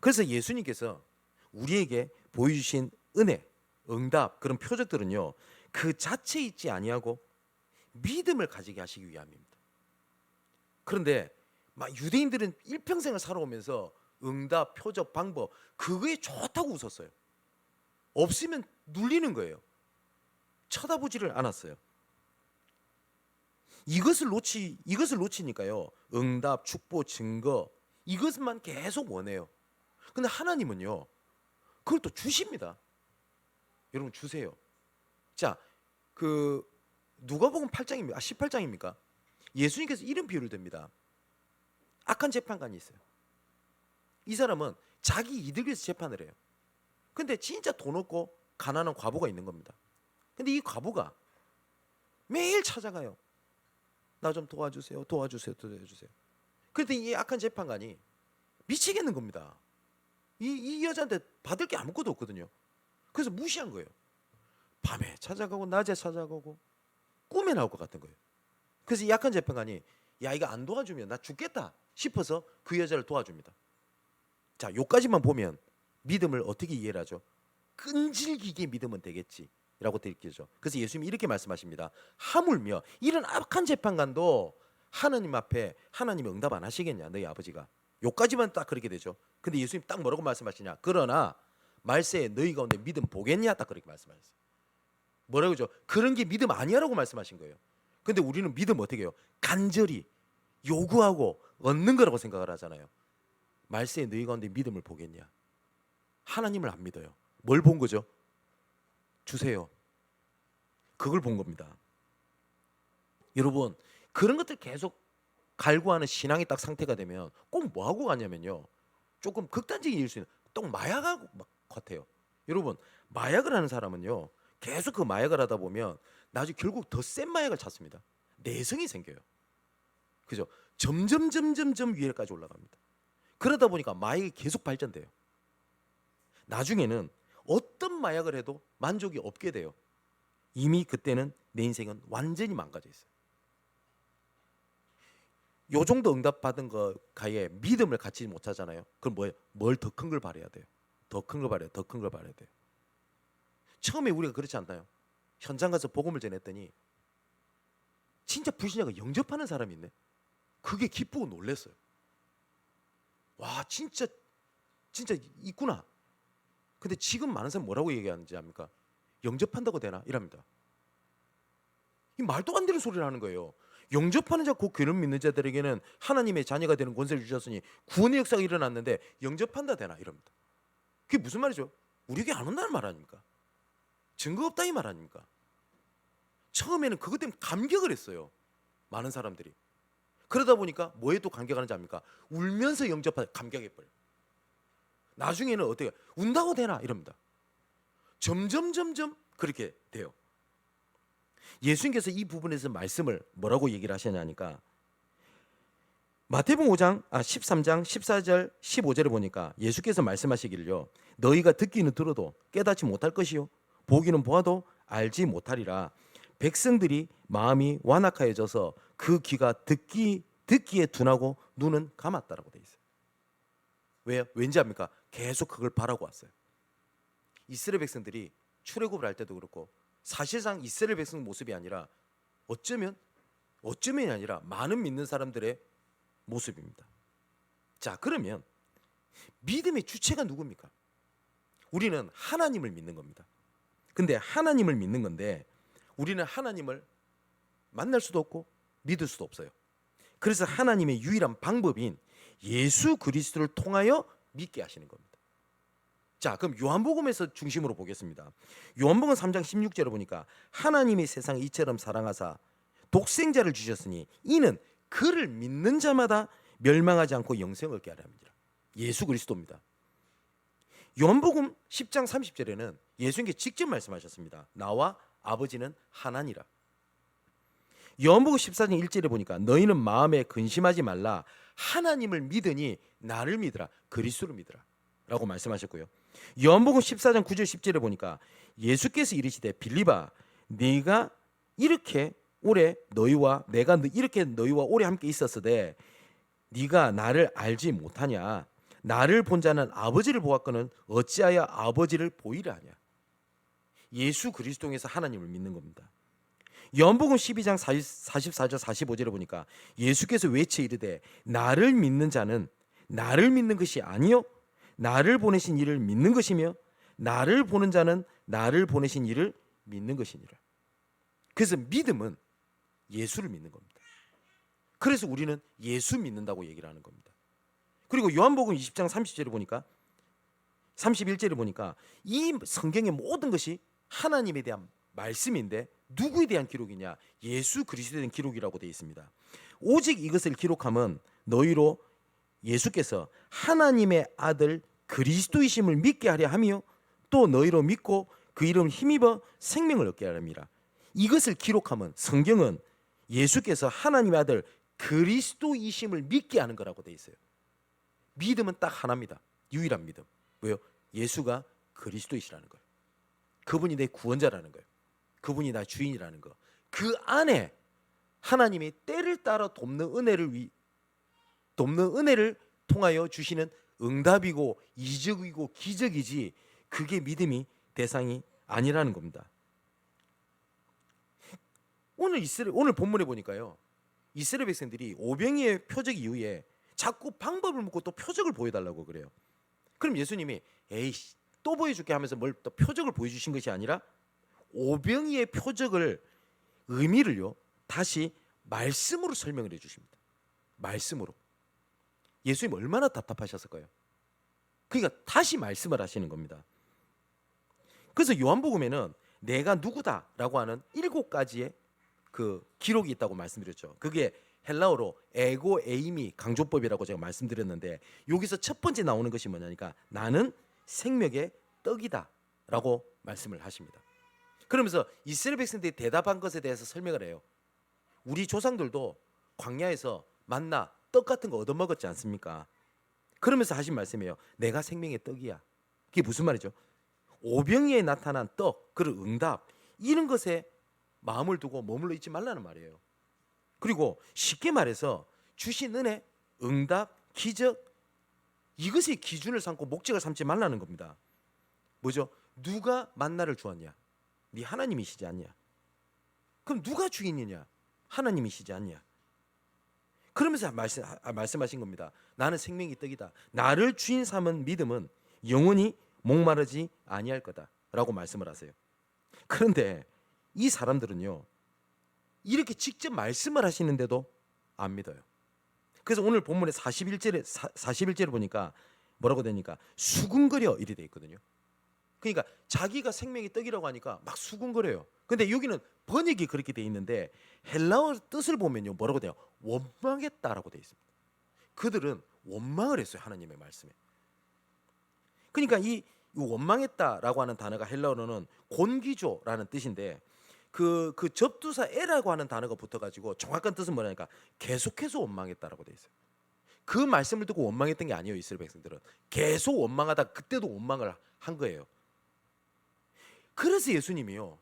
그래서 예수님께서 우리에게 보여주신 은혜, 응답 그런 표적들은요 그 자체에 있지 아니하고 믿음을 가지게 하시기 위함입니다. 그런데 막 유대인들은 일평생을 살아오면서 응답, 표적, 방법 그거에 좋다고 웃었어요. 없으면 눌리는 거예요. 쳐다보지를 않았어요. 이것을 놓치니까요. 응답, 축복, 증거 이것만 계속 원해요. 근데 하나님은요. 그걸 또 주십니다. 여러분 주세요. 자, 그 누가복음 8장입니다. 18장입니까? 예수님께서 이런 비유를 듭니다. 악한 재판관이 있어요. 이 사람은 자기 이득을 위해서 재판을 해요. 근데 진짜 돈 없고 가난한 과부가 있는 겁니다. 근데 이 과부가 매일 찾아가요. 나 좀 도와주세요. 도와주세요. 도와주세요. 그런데 이 악한 재판관이 미치겠는 겁니다. 이 여자한테 받을 게 아무것도 없거든요. 그래서 무시한 거예요. 밤에 찾아가고 낮에 찾아가고 꿈에 나올 것 같은 거예요. 그래서 이 약한 재판관이 야 이거 안 도와주면 나 죽겠다 싶어서 그 여자를 도와줍니다. 자, 요까지만 보면 믿음을 어떻게 이해를 하죠? 끈질기게 믿으면 되겠지라고 들리죠. 그래서 예수님이 이렇게 말씀하십니다. 하물며 이런 악한 재판관도 하나님 앞에 하나님이 응답 안 하시겠냐 너희 아버지가. 요까지만 딱 그렇게 되죠. 근데 예수님 딱 뭐라고 말씀하시냐? 그러나 말세에 너희 가운데 믿음 보겠냐? 딱 그렇게 말씀하셨어요. 뭐라고 그러죠? 그런 게 믿음 아니야라고 말씀하신 거예요. 근데 우리는 믿음 어떻게 해요? 간절히 요구하고 얻는 거라고 생각을 하잖아요. 말세에 너희 가운데 믿음을 보겠냐? 하나님을 안 믿어요. 뭘 본 거죠? 주세요. 그걸 본 겁니다. 여러분 그런 것들 계속 갈구하는 신앙이 딱 상태가 되면 꼭 뭐하고 가냐면요. 조금 극단적인 일일 수 있는 또 마약하고 막 같아요. 여러분 마약을 하는 사람은요. 계속 그 마약을 하다 보면 나중에 결국 더 센 마약을 찾습니다. 내성이 생겨요. 그죠? 점점 위에까지 올라갑니다. 그러다 보니까 마약이 계속 발전돼요. 나중에는 어떤 마약을 해도 만족이 없게 돼요. 이미 그때는 내 인생은 완전히 망가져 있어요. 요 정도 응답 받은 거 가에 믿음을 갖지 못하잖아요. 그럼 뭐예요? 뭘 더 큰 걸 바라야 돼요. 더 큰 걸 바라야 더 큰 걸 바라야 돼요. 처음에 우리가 그렇지 않나요? 현장 가서 복음을 전했더니 진짜 불신자가 영접하는 사람이 있네. 그게 기쁘고 놀랐어요. 와 진짜 있구나. 근데 지금 많은 사람 뭐라고 얘기하는지 압니까? 영접한다고 되나? 이랍니다. 이 말도 안 되는 소리를 하는 거예요. 영접하는 자 곧 그를 믿는 자들에게는 하나님의 자녀가 되는 권세를 주셨으니 구원의 역사가 일어났는데 영접한다 되나? 이럽니다. 그게 무슨 말이죠? 우리에게 안 온다는 말 아닙니까? 증거 없다 이 말 아닙니까? 처음에는 그것 때문에 감격을 했어요. 많은 사람들이. 그러다 보니까 뭐에 또 감격하는지 압니까? 울면서 영접하다 감격해버려요. 나중에는 어떻게 운다고 되나? 이럽니다. 점점 그렇게 돼요. 예수님께서 이 부분에서 말씀을 뭐라고 얘기를 하셨냐니까 마태복음 13장 14절 15절에 보니까 예수께서 말씀하시기를요. 너희가 듣기는 들어도 깨닫지 못할 것이요 보기는 보아도 알지 못하리라. 백성들이 마음이 완악하여져서 그 귀가 듣기에 둔하고 눈은 감았다라고 돼 있어요. 왜요? 왠지 압니까? 계속 그걸 바라고 왔어요. 이스라엘 백성들이 출애굽을 할 때도 그렇고 사실상 이스라엘 백성 모습이 아니라 어쩌면이 아니라 많은 믿는 사람들의 모습입니다. 자, 그러면 믿음의 주체가 누굽니까? 우리는 하나님을 믿는 겁니다. 근데 하나님을 믿는 건데 우리는 하나님을 만날 수도 없고 믿을 수도 없어요. 그래서 하나님의 유일한 방법인 예수 그리스도를 통하여 믿게 하시는 겁니다. 자, 그럼 요한복음에서 중심으로 보겠습니다. 요한복음 3장 16절에 보니까 하나님이 세상을 이처럼 사랑하사 독생자를 주셨으니 이는 그를 믿는 자마다 멸망하지 않고 영생을 얻게 하려 합니다. 예수 그리스도입니다. 요한복음 10장 30절에는 예수님께 직접 말씀하셨습니다. 나와 아버지는 하나니라. 요한복음 14장 1절에 보니까 너희는 마음에 근심하지 말라. 하나님을 믿으니 나를 믿으라. 그리스도를 믿으라. 라고 말씀하셨고요. 요한복음 14장 9절 10절에 보니까 예수께서 이르시되 빌립아 내가 이렇게 오래 너희와 내가 이렇게 너희와 오래 함께 있었으되 네가 나를 알지 못하냐. 나를 본 자는 아버지를 보았거늘 어찌하여 아버지를 보이려 하냐. 예수 그리스도 통해서 하나님을 믿는 겁니다. 요한복음 12장 44절 45절에 보니까 예수께서 외쳐 이르되 나를 믿는 자는 나를 믿는 것이 아니요 나를 보내신 이를 믿는 것이며 나를 보는 자는 나를 보내신 이를 믿는 것이니라. 그래서 믿음은 예수를 믿는 겁니다. 그래서 우리는 예수 믿는다고 얘기를 하는 겁니다. 그리고 요한복음 20장 30절에 보니까 31절에 보니까 이 성경의 모든 것이 하나님에 대한 말씀인데 누구에 대한 기록이냐? 예수 그리스도에 대한 기록이라고 되어 있습니다. 오직 이것을 기록함은 너희로 예수께서 하나님의 아들 그리스도이심을 믿게 하려 하며 또 너희로 믿고 그 이름을 힘입어 생명을 얻게 하려 함이라. 이것을 기록함은 성경은 예수께서 하나님의 아들 그리스도이심을 믿게 하는 거라고 되어 있어요. 믿음은 딱 하나입니다. 유일한 믿음. 왜요? 예수가 그리스도이시라는 거예요. 그분이 내 구원자라는 거예요. 그분이 나 주인이라는 거. 그 안에 하나님의 때를 따라 돕는 은혜를 통하여 주시는 응답이고 이적이고 기적이지 그게 믿음이 대상이 아니라는 겁니다. 오늘 본문에 보니까요. 이스라엘 백성들이 오병이의 표적 이후에 자꾸 방법을 묻고 또 표적을 보여달라고 그래요. 그럼 예수님이 에이씨 또 보여줄게 하면서 뭘 또 표적을 보여주신 것이 아니라 오병이의 표적을 의미를요 다시 말씀으로 설명을 해주십니다. 말씀으로. 예수님 얼마나 답답하셨을까요? 그러니까 다시 말씀을 하시는 겁니다. 그래서 요한복음에는 내가 누구다라고 하는 7가지의 그 기록이 있다고 말씀드렸죠. 그게 헬라어로 에고 에이미 강조법이라고 제가 말씀드렸는데 여기서 첫 번째 나오는 것이 뭐냐니까 나는 생명의 떡이다라고 말씀을 하십니다. 그러면서 이스라엘 백성들이 대답한 것에 대해서 설명을 해요. 우리 조상들도 광야에서 만나 떡 같은 거 얻어먹었지 않습니까? 그러면서 하신 말씀이에요. 내가 생명의 떡이야. 그게 무슨 말이죠? 오병이에 나타난 떡, 그 응답 이런 것에 마음을 두고 머물러 있지 말라는 말이에요. 그리고 쉽게 말해서 주신 은혜, 응답, 기적 이것이 기준을 삼고 목적을 삼지 말라는 겁니다. 뭐죠? 누가 만나를 주었냐? 네 하나님이시지 않냐? 그럼 누가 주인이냐? 하나님이시지 않냐? 그러면서 말씀하신 겁니다. 나는 생명의 떡이다. 나를 주인 삼은 믿음은 영원히 목마르지 아니할 거다라고 말씀을 하세요. 그런데 이 사람들은요 이렇게 직접 말씀을 하시는데도 안 믿어요. 그래서 오늘 본문의 41절을 보니까 뭐라고 되니까 수군거려 이렇게 돼 있거든요. 그러니까 자기가 생명의 떡이라고 하니까 막 수군거려요. 근데 여기는 번역이 그렇게 돼 있는데 헬라어 뜻을 보면요 뭐라고 돼요? 원망했다라고 돼 있습니다. 그들은 원망을 했어요. 하나님의 말씀에. 그러니까 이 원망했다라고 하는 단어가 헬라어로는 곤기조라는 뜻인데 그 접두사 에라고 하는 단어가 붙어가지고 정확한 뜻은 뭐냐니까 계속해서 원망했다라고 돼 있어요. 그 말씀을 듣고 원망했던 게 아니에요. 이스라엘 백성들은 계속 원망하다 그때도 원망을 한 거예요. 그래서 예수님이요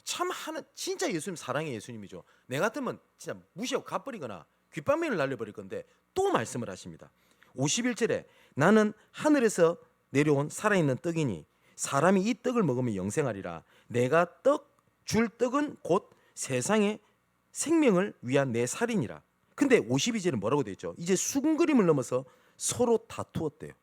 진짜 예수님 사랑의 예수님이죠. 내 같으면 진짜 무시하고 가버리거나 귓방망이를 날려버릴 건데 또 말씀을 하십니다. 51절에 나는 하늘에서 내려온 살아있는 떡이니 사람이 이 떡을 먹으면 영생하리라. 내가 줄 떡은 곧 세상의 생명을 위한 내 살이니라. 근데 52절은 뭐라고 되어 있죠? 이제 수군거림을 넘어서 서로 다투었대요.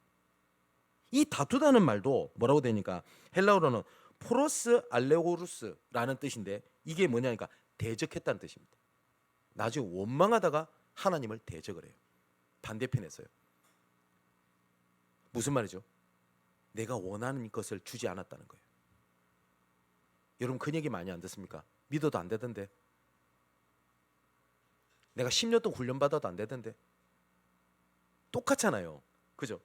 이 다투다는 말도 뭐라고 되니까 헬라어로는 포로스 알레고루스라는 뜻인데 이게 뭐냐니까 대적했다는 뜻입니다. 나중에 원망하다가 하나님을 대적을 해요. 반대편에서요. 무슨 말이죠? 내가 원하는 것을 주지 않았다는 거예요. 여러분 그 얘기 많이 안 듣습니까? 믿어도 안 되던데. 내가 10년 동안 훈련받아도 안 되던데. 똑같잖아요. 그죠?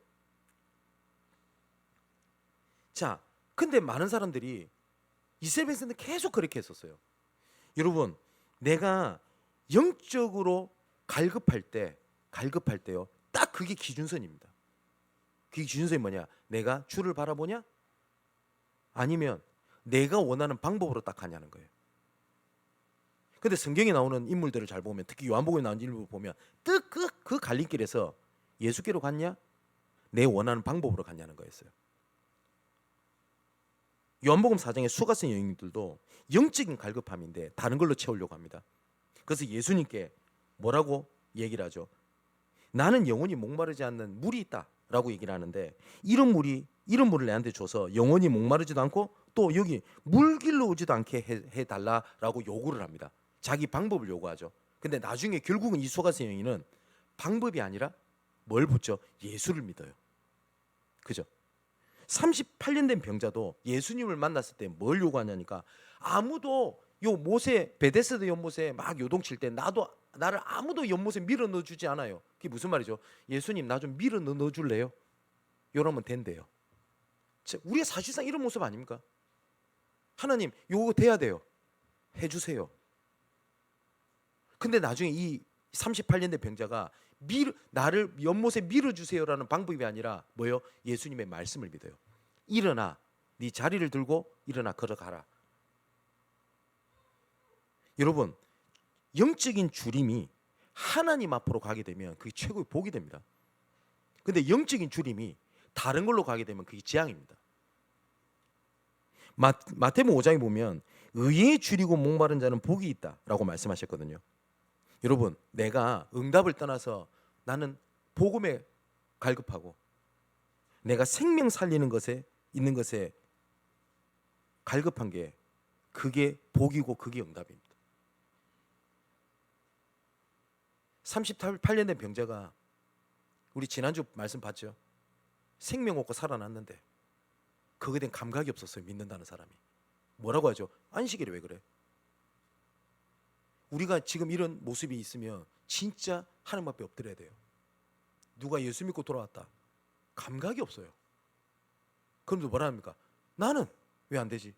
자, 근데 많은 사람들이 이스라엘 백성들 계속 그렇게 했었어요. 여러분, 내가 영적으로 갈급할 때요. 딱 그게 기준선입니다. 그게 기준선이 뭐냐? 내가 주를 바라보냐? 아니면 내가 원하는 방법으로 딱 하냐는 거예요. 근데 성경에 나오는 인물들을 잘 보면 특히 요한복음에 나오는 인물을 보면 그 갈림길에서 예수께로 갔냐? 내 원하는 방법으로 갔냐는 거였어요. 요한복음 4장의 수가성 여인들도 영적인 갈급함인데 다른 걸로 채우려고 합니다. 그래서 예수님께 뭐라고 얘기를 하죠? 나는 영원히 목마르지 않는 물이 있다라고 얘기를 하는데 이런 물을 내한테 줘서 영원히 목마르지도 않고 또 여기 물길로 오지도 않게 해달라라고 요구를 합니다. 자기 방법을 요구하죠. 근데 나중에 결국은 이 수가성 여인은 방법이 아니라 뭘 붙죠? 예수를 믿어요. 그죠? 38년 된 병자도 예수님을 만났을 때 뭘 요구하냐니까 아무도 요 모세 베데스다 연못에 막 요동칠 때 나를 아무도 연못에 밀어 넣어 주지 않아요. 그게 무슨 말이죠? 예수님 나 좀 밀어 넣어 줄래요? 이러면 된대요. 우리가 사실상 이런 모습 아닙니까? 하나님 요거 돼야 돼요. 해 주세요. 근데 나중에 이 38년 된 병자가 나를 연못에 밀어주세요라는 방법이 아니라 뭐요? 예수님의 말씀을 믿어요. 일어나 네 자리를 들고 일어나 걸어가라. 여러분 영적인 주림이 하나님 앞으로 가게 되면 그게 최고의 복이 됩니다. 근데 영적인 주림이 다른 걸로 가게 되면 그게 재앙입니다. 마태복음 5장에 보면 의에 줄이고 목마른 자는 복이 있다라고 말씀하셨거든요. 여러분 내가 응답을 떠나서 나는 복음에 갈급하고 내가 생명 살리는 것에 있는 것에 갈급한 게 그게 복이고 그게 응답입니다. 38년 된 병자가 우리 지난주 말씀 봤죠? 생명 얻고 살아났는데 그거에 대한 감각이 없었어요. 믿는다는 사람이. 뭐라고 하죠? 안식일에 왜 그래? 우리가 지금 이런 모습이 있으면 진짜 하나님 앞에 엎드려야 돼요. 누가 예수 믿고 돌아왔다. 감각이 없어요. 그럼 뭐라 합니까? 나는 왜 안 되지?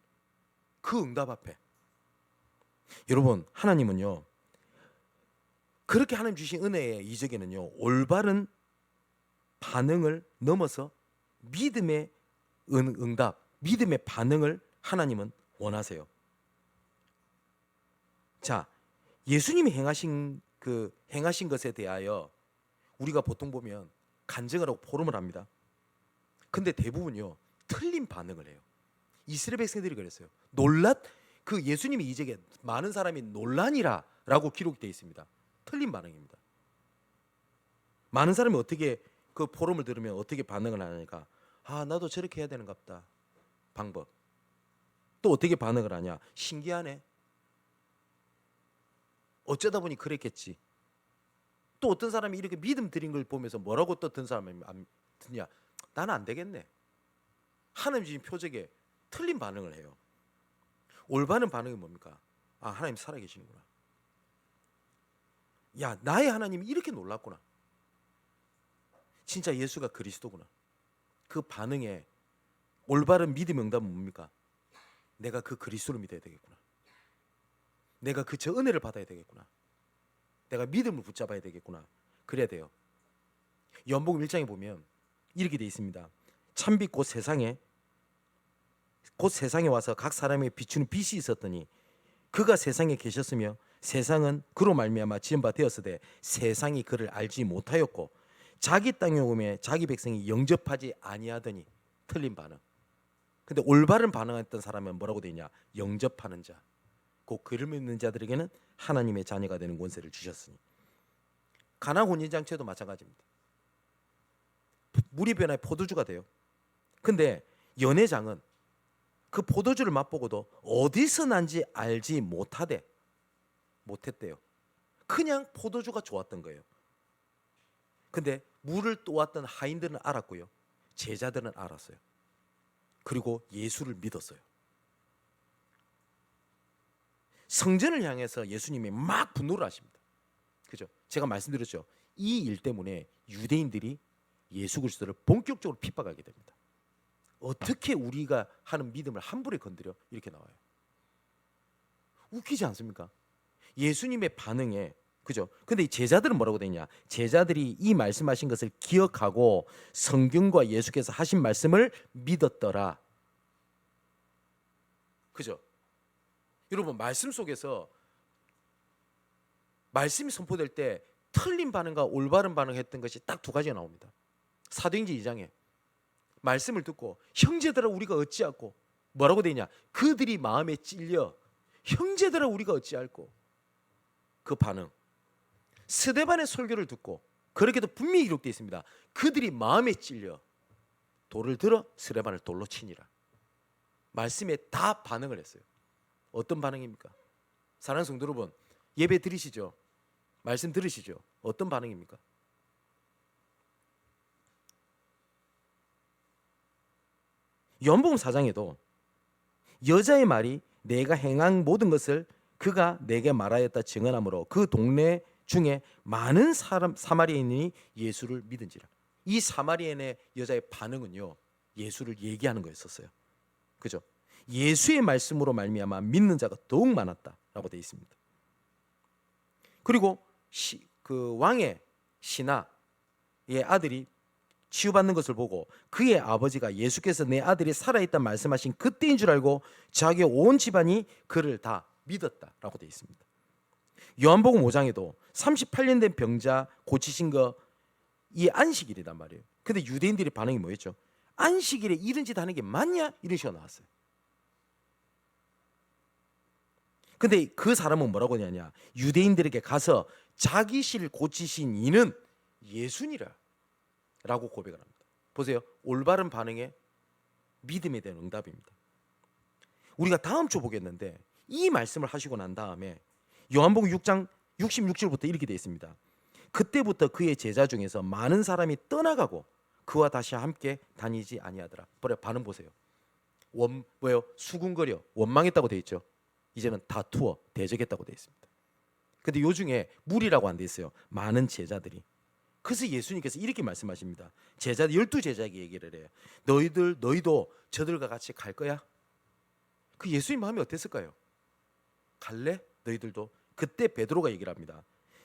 그 응답 앞에. 여러분 하나님은요 그렇게 하나님 주신 은혜의 이적에는요 올바른 반응을 넘어서 믿음의 응답, 믿음의 반응을 하나님은 원하세요. 자, 예수님이 행하신 것에 대하여 우리가 보통 보면 간증을 하고 포럼을 합니다. 근데 대부분요 틀린 반응을 해요. 이스라엘 백성들이 그랬어요. 그 예수님의 이적에 많은 사람이 논란이라라고 기록되어 있습니다. 틀린 반응입니다. 많은 사람이 어떻게 그 포럼을 들으면 어떻게 반응을 하니까 나도 저렇게 해야 되는갑다. 방법. 또 어떻게 반응을 하냐? 신기하네. 어쩌다 보니 그랬겠지. 또 어떤 사람이 이렇게 믿음 드린 걸 보면서 뭐라고 또 어떤 사람이 듣냐? 나는 안 되겠네. 하나님 주신 표적에 틀린 반응을 해요. 올바른 반응이 뭡니까? 하나님 살아계시는구나. 야, 나의 하나님이 이렇게 놀랐구나. 진짜 예수가 그리스도구나. 그 반응에 올바른 믿음 응답은 뭡니까? 내가 그 그리스도를 믿어야 되겠구나. 내가 그 저 은혜를 받아야 되겠구나. 내가 믿음을 붙잡아야 되겠구나. 그래야 돼요. 요한복음 1장에 보면 이렇게 돼 있습니다. 참빛 곧 세상에 와서 각 사람에게 비추는 빛이 있었더니 그가 세상에 계셨으며 세상은 그로 말미암아 지은 바 되었으되 세상이 그를 알지 못하였고 자기 땅에 오매 자기 백성이 영접하지 아니하더니. 틀린 반응. 근데 올바른 반응했던 사람은 뭐라고 되어 있냐? 영접하는 자. 곧 그를 믿는 자들에게는 하나님의 자녀가 되는 권세를 주셨으니. 가나 혼인잔치도 마찬가지입니다. 물이 변해 포도주가 돼요. 근데 연회장은 그 포도주를 맛보고도 어디서 난지 알지 못했대요. 그냥 포도주가 좋았던 거예요. 근데 물을 떠왔던 하인들은 알았고요. 제자들은 알았어요. 그리고 예수를 믿었어요. 성전을 향해서 예수님이 막 분노를 하십니다. 그죠? 제가 말씀드렸죠. 이 일 때문에 유대인들이 예수 그리스도를 본격적으로 핍박하게 됩니다. 어떻게 우리가 하는 믿음을 함부로 건드려? 이렇게 나와요. 웃기지 않습니까? 예수님의 반응에. 그죠? 근데 이 제자들은 뭐라고 되냐? 제자들이 이 말씀하신 것을 기억하고 성경과 예수께서 하신 말씀을 믿었더라. 그죠? 여러분 말씀 속에서 말씀이 선포될 때 틀린 반응과 올바른 반응을 했던 것이 딱 두 가지가 나옵니다. 사도행전 2장에 말씀을 듣고 형제들아 우리가 어찌할꼬 뭐라고 되냐? 그들이 마음에 찔려 형제들아 우리가 어찌할꼬. 그 반응. 스데반의 설교를 듣고 그렇게도 분명히 기록되어 있습니다. 그들이 마음에 찔려 돌을 들어 스데반을 돌로 치니라. 말씀에 다 반응을 했어요. 어떤 반응입니까? 사랑하는 성도 여러분, 예배 드리시죠? 말씀 들으시죠? 어떤 반응입니까? 요한복음 4장에도 여자의 말이 내가 행한 모든 것을 그가 내게 말하였다 증언하므로 그 동네 중에 많은 사마리아인이 예수를 믿은지라. 이 사마리아인의 여자의 반응은요, 예수를 얘기하는 거였었어요. 그죠? 예수의 말씀으로 말미암아 믿는 자가 더욱 많았다라고 되어 있습니다. 그리고 그 왕의 신하의 아들이 치유받는 것을 보고 그의 아버지가 예수께서 내 아들이 살아있다 말씀하신 그때인 줄 알고 자기 온 집안이 그를 다 믿었다라고 되어 있습니다. 요한복음 5장에도 38년 된 병자 고치신 거 이 안식일이란 말이에요. 근데 유대인들의 반응이 뭐였죠? 안식일에 이런 짓 하는 게 맞냐? 이런 식으로 나왔어요. 근데 그 사람은 뭐라고 하냐냐? 유대인들에게 가서 자기 씨를 고치신 이는 예수니라 라고 고백을 합니다. 보세요. 올바른 반응에 믿음에 대한 응답입니다. 우리가 다음 주 보겠는데 이 말씀을 하시고 난 다음에 요한복음 6장 66절부터 이렇게 되어 있습니다. 그때부터 그의 제자 중에서 많은 사람이 떠나가고 그와 다시 함께 다니지 아니하더라. 반응 보세요. 뭐예요? 수군거려 원망했다고 되어 있죠. 이제는 다투어 대적했다고 되어 있습니다. 근데 요 중에 무리라고 안 되어 있어요. 많은 제자들이. 그래서 예수님께서 이렇게 말씀하십니다. 12제자에게 얘기를 해요. 너희도 저들과 같이 갈 거야? 그 예수님 마음이 어땠을까요? 갈래? 너희들도? 그때 베드로가 얘기를 합니다.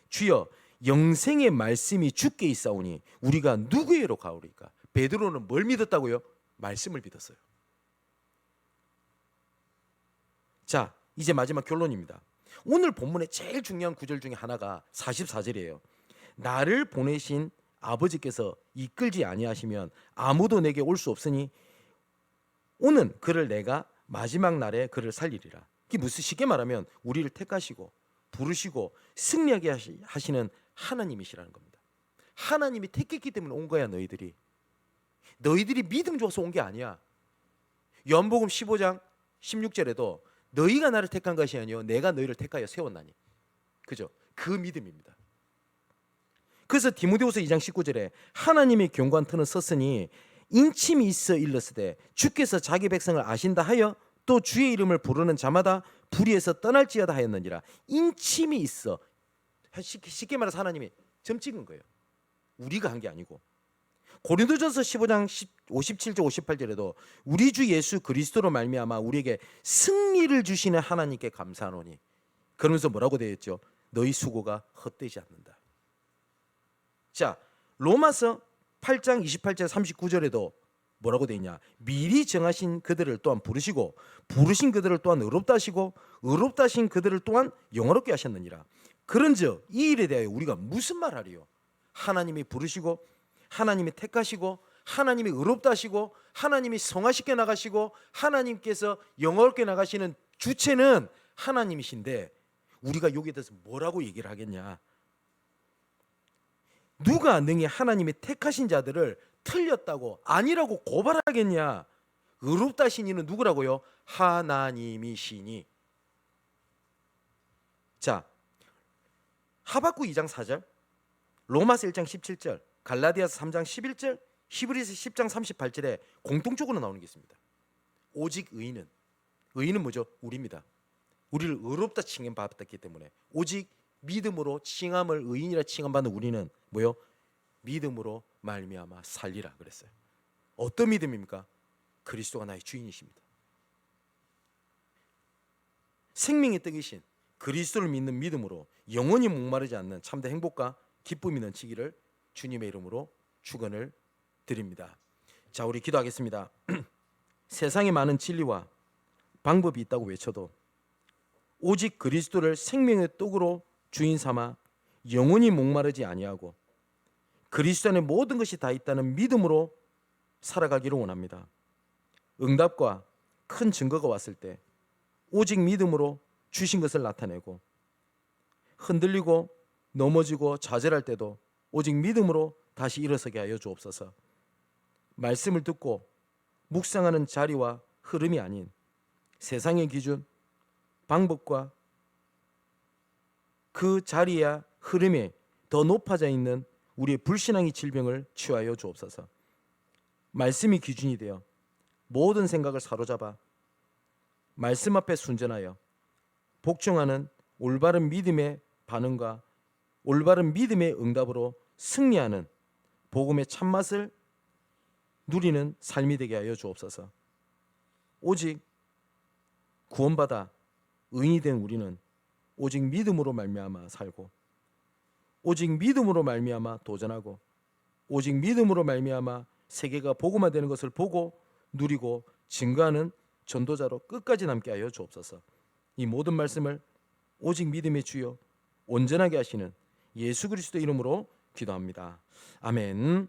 주여 영생의 말씀이 주께 있사오니 우리가 누구에게로 가오리까? 베드로는 뭘 믿었다고요? 말씀을 믿었어요. 자, 이제 마지막 결론입니다. 오늘 본문의 제일 중요한 구절 중에 하나가 44절이에요. 나를 보내신 아버지께서 이끌지 아니하시면 아무도 내게 올 수 없으니 오는 그를 내가 마지막 날에 그를 살리리라. 이게 무슨 쉽게 말하면 우리를 택하시고 부르시고 승리하게 하시는 하나님이시라는 겁니다. 하나님이 택했기 때문에 온 거야. 너희들이 믿음 줘서 온 게 아니야. 요한복음 15장 16절에도 너희가 나를 택한 것이 아니요 내가 너희를 택하여 세웠나니. 그죠? 그 믿음입니다. 그래서 디모데후서 2장 19절에 하나님의 견고한 터는 섰으니 인침이 있어 일렀으되 주께서 자기 백성을 아신다 하여 또 주의 이름을 부르는 자마다 불의에서 떠날지어다 하였느니라. 인침이 있어. 쉽게 말해서 하나님이 점 찍은 거예요. 우리가 한 게 아니고. 고린도전서 15장 57절 58절에도 우리 주 예수 그리스도로 말미암아 우리에게 승리를 주시는 하나님께 감사하노니. 그러면서 뭐라고 되어 있죠? 너희 수고가 헛되지 않는다. 자, 로마서 8장 28절 39절에도 뭐라고 되어 있냐? 미리 정하신 그들을 또한 부르시고 부르신 그들을 또한 의롭다 하시고 의롭다 하신 그들을 또한 영화롭게 하셨느니라. 그런즉 이 일에 대하여 우리가 무슨 말하리요? 하나님이 부르시고 하나님이 택하시고 하나님이 의롭다 하시고 하나님이 성화시켜 나가시고 하나님께서 영화롭게 나가시는 주체는 하나님이신데 우리가 여기에 대해서 뭐라고 얘기를 하겠냐? 누가 능히 하나님이 택하신 자들을 틀렸다고 아니라고 고발하겠냐? 의롭다 하신 이는 누구라고요? 하나님이시니. 자, 하박국 2장 4절, 로마서 1장 17절, 갈라디아서 3장 11절, 히브리서 10장 38절에 공통적으로 나오는 게 있습니다. 오직 의인은 뭐죠? 우리입니다. 우리를 의롭다 칭함받았기 때문에 오직 믿음으로 칭함을 의인이라 칭함받는 우리는 뭐요? 믿음으로 말미암아 살리라 그랬어요. 어떤 믿음입니까? 그리스도가 나의 주인이십니다. 생명의 떡이신 그리스도를 믿는 믿음으로 영원히 목마르지 않는 참된 행복과 기쁨이 넘치기를 주님의 이름으로 축원을 드립니다. 자, 우리 기도하겠습니다. 세상에 많은 진리와 방법이 있다고 외쳐도 오직 그리스도를 생명의 떡으로 주인 삼아 영원히 목마르지 아니하고 그리스도 안에 모든 것이 다 있다는 믿음으로 살아가기를 원합니다. 응답과 큰 증거가 왔을 때 오직 믿음으로 주신 것을 나타내고, 흔들리고 넘어지고 좌절할 때도 오직 믿음으로 다시 일어서게 하여 주옵소서. 말씀을 듣고 묵상하는 자리와 흐름이 아닌 세상의 기준, 방법과 그 자리야 흐름에 더 높아져 있는 우리의 불신앙의 질병을 치유하여 주옵소서. 말씀이 기준이 되어 모든 생각을 사로잡아 말씀 앞에 순전하여 복종하는 올바른 믿음의 반응과 올바른 믿음의 응답으로 승리하는 복음의 참맛을 누리는 삶이 되게 하여 주옵소서. 오직 구원받아 의인이 된 우리는 오직 믿음으로 말미암아 살고, 오직 믿음으로 말미암아 도전하고, 오직 믿음으로 말미암아 세계가 복음화되는 것을 보고 누리고 증거하는 전도자로 끝까지 남게 하여 주옵소서. 이 모든 말씀을 오직 믿음의 주여 온전하게 하시는 예수 그리스도 이름으로 기도합니다. 아멘.